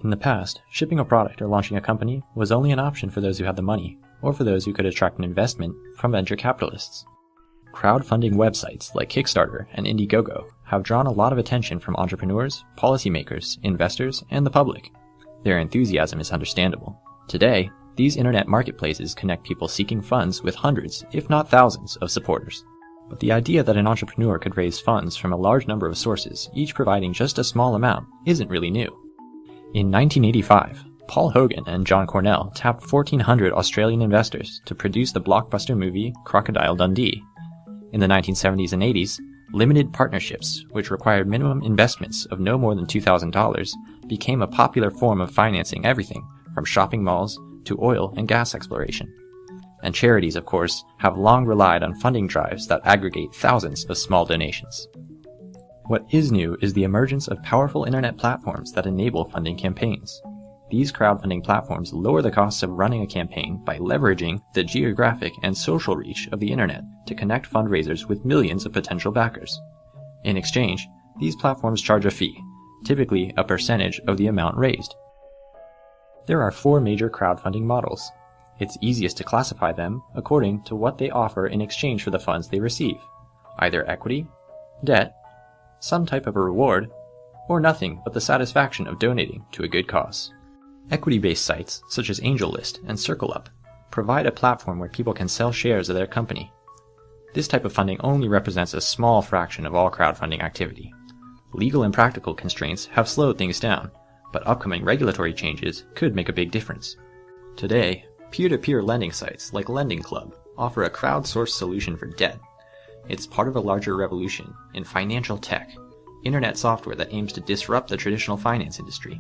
In the past, shipping a product or launching a company was only an option for those who had the money, or for those who could attract an investment from venture capitalists. Crowdfunding websites like Kickstarter and Indiegogo have drawn a lot of attention from entrepreneurs, policymakers, investors, and the public. Their enthusiasm is understandable. Today, these internet marketplaces connect people seeking funds with hundreds, if not thousands, of supporters. But the idea that an entrepreneur could raise funds from a large number of sources, each providing just a small amount, isn't really new. In 1985, Paul Hogan and John Cornell tapped 1,400 Australian investors to produce the blockbuster movie Crocodile Dundee. In the 1970s and 80s, limited partnerships, which required minimum investments of no more than $2,000, became a popular form of financing everything from shopping malls to oil and gas exploration. And charities, of course, have long relied on funding drives that aggregate thousands of small donations. What is new is the emergence of powerful internet platforms that enable funding campaigns. These crowdfunding platforms lower the costs of running a campaign by leveraging the geographic and social reach of the internet to connect fundraisers with millions of potential backers. In exchange, these platforms charge a fee, typically a percentage of the amount raised. There are 4 major crowdfunding models. It's easiest to classify them according to what they offer in exchange for the funds they receive, either equity, debt, some type of a reward, or nothing but the satisfaction of donating to a good cause. Equity-based sites, such as AngelList and CircleUp, provide a platform where people can sell shares of their company. This type of funding only represents a small fraction of all crowdfunding activity. Legal and practical constraints have slowed things down, but upcoming regulatory changes could make a big difference. Today, peer-to-peer lending sites like Lending Club offer a crowdsourced solution for debt. It's part of a larger revolution in financial tech, internet software that aims to disrupt the traditional finance industry.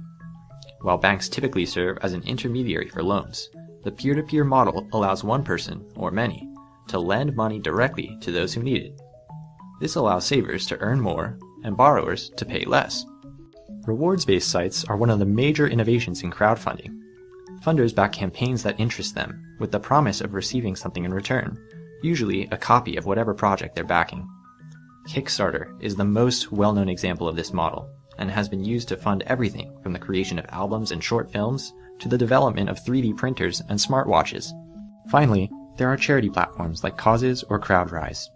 While banks typically serve as an intermediary for loans, the peer-to-peer model allows one person, or many, to lend money directly to those who need it. This allows savers to earn more and borrowers to pay less. Rewards-based sites are one of the major innovations in crowdfunding. Funders back campaigns that interest them, with the promise of receiving something in return, usually a copy of whatever project they're backing. Kickstarter is the most well-known example of this model, and has been used to fund everything from the creation of albums and short films to the development of 3D printers and smartwatches. Finally, there are charity platforms like Causes or CrowdRise.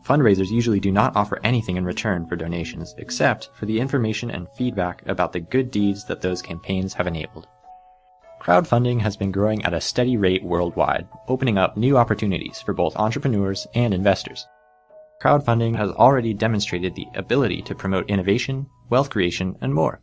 Fundraisers usually do not offer anything in return for donations except for the information and feedback about the good deeds that those campaigns have enabled. Crowdfunding has been growing at a steady rate worldwide, opening up new opportunities for both entrepreneurs and investors. Crowdfunding has already demonstrated the ability to promote innovation, wealth creation, and more.